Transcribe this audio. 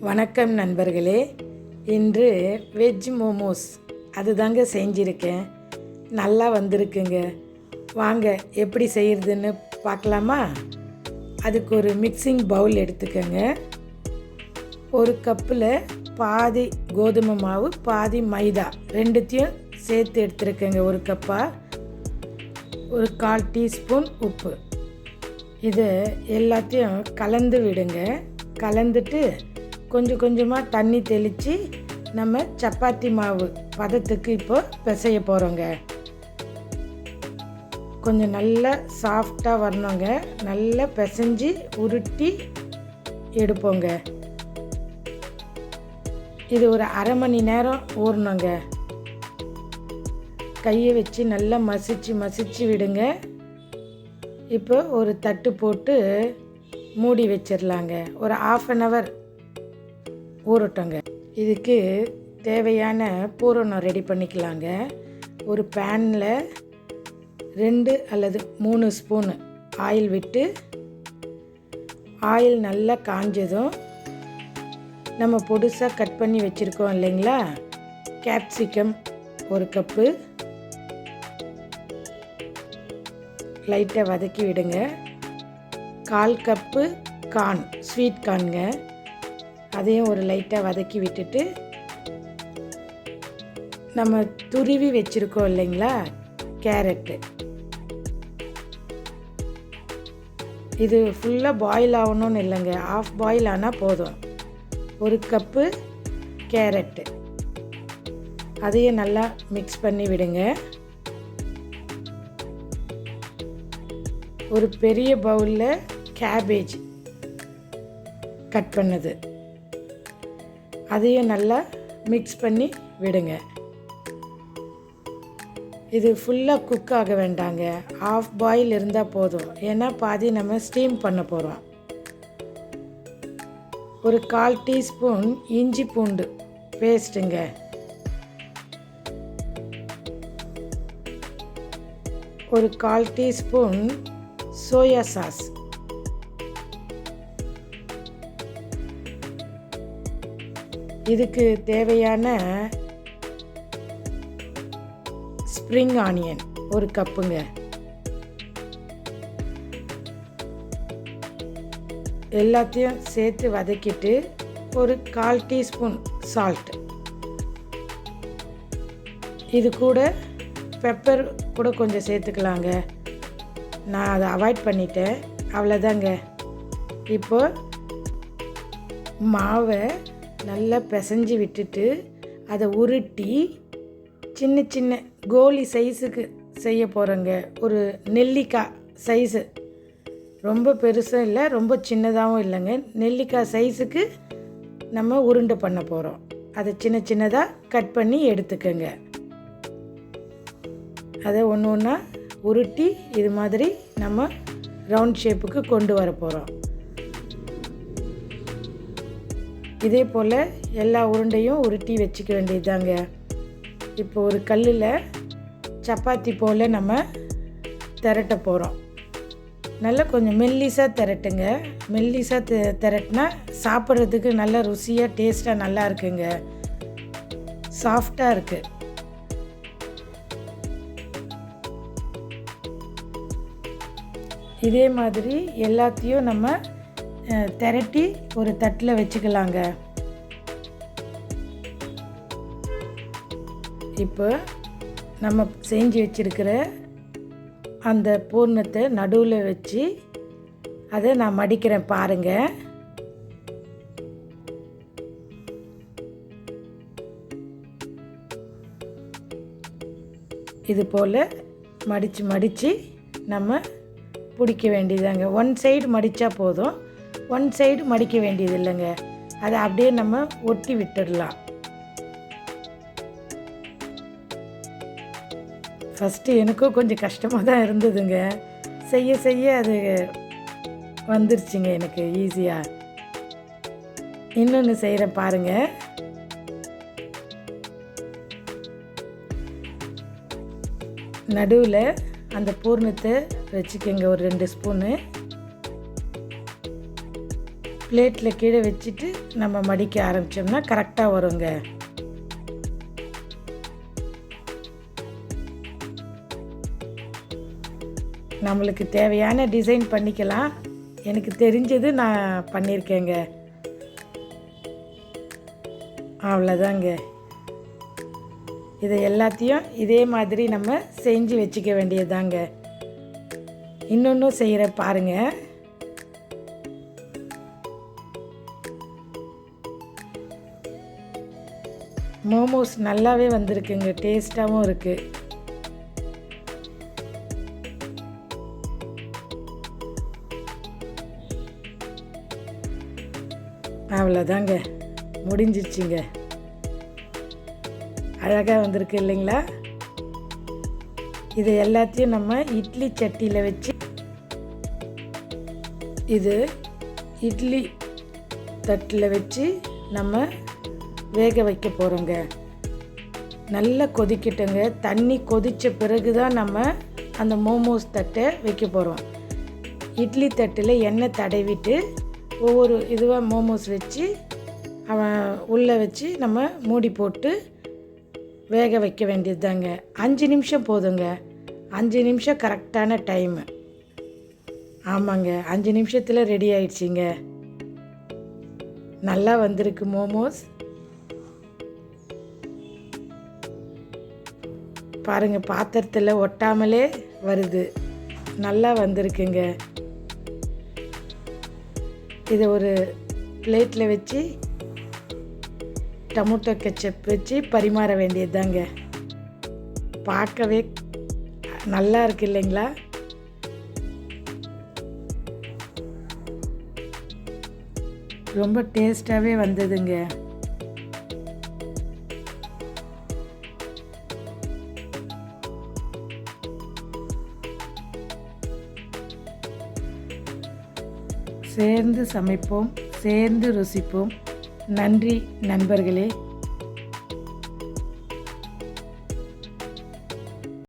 வணக்கம் நண்பர்களே. இன்று வெஜ் மோமோஸ் அதுதாங்க செஞ்சுருக்கேன். நல்லா வந்திருக்குங்க. வாங்க எப்படி செய்கிறதுன்னு பார்க்கலாமா? அதுக்கு ஒரு மிக்சிங் பவுல் எடுத்துக்கோங்க. ஒரு கப்பில் பாதி கோதுமை மாவு, பாதி மைதா ரெண்டுத்தையும் சேர்த்து எடுத்துருக்கேங்க. ஒரு கப்பாக ஒரு 1/4 டீஸ்பூன் உப்பு. இது எல்லாத்தையும் கலந்து விடுங்க. கலந்துட்டு கொஞ்சம் கொஞ்சமாக தண்ணி தெளித்து நம்ம சப்பாத்தி மாவு பதத்துக்கு இப்போ பிசைய போகிறோங்க. கொஞ்சம் நல்லா சாஃப்டாக வரணுங்க. நல்லா பிசைஞ்சு உருட்டி எடுப்போங்க. இது ஒரு அரை மணி நேரம் ஊறணுங்க. கையை வச்சு நல்லா மசிச்சு விடுங்க. இப்போ ஒரு தட்டு போட்டு மூடி வச்சிடலாங்க. ஒரு 1/2 hour ஊறட்டோங்க. இதுக்கு தேவையான பூரணம் ரெடி பண்ணிக்கலாங்க. ஒரு பேனில் 2 அல்லது 3 ஸ்பூனு ஆயில் விட்டு, ஆயில் நல்லா காஞ்சதும் நம்ம பொடுசாக கட் பண்ணி வச்சுருக்கோம் இல்லைங்களா, கேப்சிகம் 1 கப்பு லைட்டாக வதக்கி விடுங்க. 1/4 கப்பு கார்ன், ஸ்வீட் கார்னுங்க, அதையும் ஒரு லைட்டாக வதக்கி விட்டுட்டு, நம்ம துருவி வச்சுருக்கோம் இல்லைங்களா கேரட்டு, இது ஃபுல்லாக பாயில் ஆகணும்னு இல்லைங்க, ஆஃப் பாயில் ஆனால் போதும். 1 கப்பு கேரட்டு, அதையும் நல்லா மிக்ஸ் பண்ணி விடுங்க. ஒரு பெரிய பவுலில் கேபேஜ் கட் பண்ணது, அதையும் நல்லா மிக்ஸ் பண்ணி விடுங்க. இது ஃபுல்லாக குக் ஆக வேண்டாங்க, ஆஃப் பாயில் இருந்தால் போதும். ஏன்னா பாதி நம்ம ஸ்டீம் பண்ண போகிறோம். ஒரு 1/4 டீஸ்பூன் இஞ்சி பூண்டு பேஸ்ட்டுங்க, ஒரு 1/4 டீஸ்பூன் சோயா சாஸ், இதுக்கு தேவையான ஸ்ப்ரிங் ஆனியன் 1 கப்புங்க, எல்லாத்தையும் சேர்த்து வதக்கிட்டு ஒரு 1/4 டீஸ்பூன் சால்ட், இது கூட பெப்பர் கூட கொஞ்சம் சேர்த்துக்கலாங்க. நான் அதை அவாய்ட் பண்ணிட்டேன், அவ்வளோதாங்க. இப்போ மாவை நல்லா பிசைஞ்சு விட்டுட்டு அதை உருட்டி சின்ன சின்ன கோலி சைஸுக்கு செய்ய போகிறோங்க. ஒரு நெல்லிக்காய் சைஸு, ரொம்ப பெருசும் இல்லை ரொம்ப சின்னதாகவும் இல்லைங்க, நெல்லிக்காய் சைஸுக்கு நம்ம உருண்டை பண்ண போகிறோம். அதை சின்ன சின்னதாக கட் பண்ணி எடுத்துக்கோங்க. அதை ஒன்று ஒன்றா உருட்டி இது மாதிரி நம்ம ரவுண்ட் ஷேப்புக்கு கொண்டு வர போகிறோம். இதே போல் எல்லா உருண்டையும் உருட்டி வச்சுக்க வேண்டியதுதாங்க. இப்போ ஒரு கல்லில் சப்பாத்தி போல் நம்ம திரட்ட போகிறோம். நல்லா கொஞ்சம் மெல்லிசாக திரட்டுங்க. மெல்லிசாக திரட்டினா சாப்பிட்றதுக்கு நல்லா ருசியாக டேஸ்ட்டாக நல்லா இருக்குங்க, சாஃப்டாக இருக்குது. இதே மாதிரி எல்லாத்தையும் நம்ம திரட்டி ஒரு தட்டில் வச்சுக்கலாங்க. இப்போ நம்ம செஞ்சு வச்சுருக்கிற அந்த பூர்ணத்தை நடுவில் வச்சு அதை நான் மடிக்கிறேன் பாருங்கள். இது போல் மடித்து நம்ம பிடிக்க வேண்டியதாங்க. 1 சைடு மடித்தா போதும், 1 சைடு மடிக்க வேண்டியது இல்லைங்க. அதை அப்படியே நம்ம ஒட்டி விட்டுடலாம். ஃபஸ்ட்டு எனக்கும் கொஞ்சம் கஷ்டமாக தான் இருந்ததுங்க, செய்ய அது வந்துருச்சுங்க எனக்கு ஈஸியாக. இன்னொன்று செய்கிறேன் பாருங்கள். நடுவில் அந்த பூர்ணத்தை வச்சுக்கோங்க, ஒரு 2 ஸ்பூனு. பிளேட்டில் கீழே வச்சுட்டு நம்ம மடிக்க ஆரம்பித்தோம்னா கரெக்டாக வருங்க. நம்மளுக்கு தேவையான டிசைன் பண்ணிக்கலாம். எனக்கு தெரிஞ்சது நான் பண்ணியிருக்கேங்க. அவ்வளோதாங்க. இதை எல்லாத்தையும் இதே மாதிரி நம்ம செஞ்சு வச்சுக்க வேண்டியதுதாங்க. இன்னொன்றும் செய்கிற பாருங்கள். மோமோஸ் நல்லாவே வந்திருக்குங்க, டேஸ்ட்டாகவும் இருக்குது. அவ்வளோதாங்க, முடிஞ்சிச்சுங்க. அழகாக வந்திருக்கு இல்லைங்களா? இதை எல்லாத்தையும் நம்ம இட்லி சட்டியில் வச்சு, இது இட்லி தட்டில் வச்சு நம்ம வேக வைக்க போகிறோங்க. நல்லா கொதிக்கட்டுங்க. தண்ணி கொதித்த பிறகு தான் நம்ம அந்த மோமோஸ் தட்டை வைக்க போகிறோம். இட்லி தட்டில் எண்ணெய் தடவிட்டு ஒவ்வொரு இதுவாக மோமோஸ் வச்சு உள்ளே வச்சு நம்ம மூடி போட்டு வேக வைக்க வேண்டியது தாங்க. 5 நிமிஷம் போதுங்க. 5 நிமிஷம் கரெக்டான டைமு. ஆமாங்க, 5 நிமிஷத்தில் ரெடி ஆயிடுச்சிங்க. நல்லா வந்திருக்கு மோமோஸ். பாருங்கள், பாத்திரத்தில் ஒட்டாமலே வருது. நல்லா வந்திருக்குங்க. இதை ஒரு பிளேட்டில் வச்சு டொமேட்டோ கெச்சப் வச்சு பரிமாற வேண்டியது தாங்க. பார்க்கவே நல்லா இருக்கு இல்லைங்களா? ரொம்ப டேஸ்டாகவே வந்ததுங்க. சேர்ந்து சமைப்போம், சேர்ந்து ருசிப்போம். நன்றி நண்பர்களே.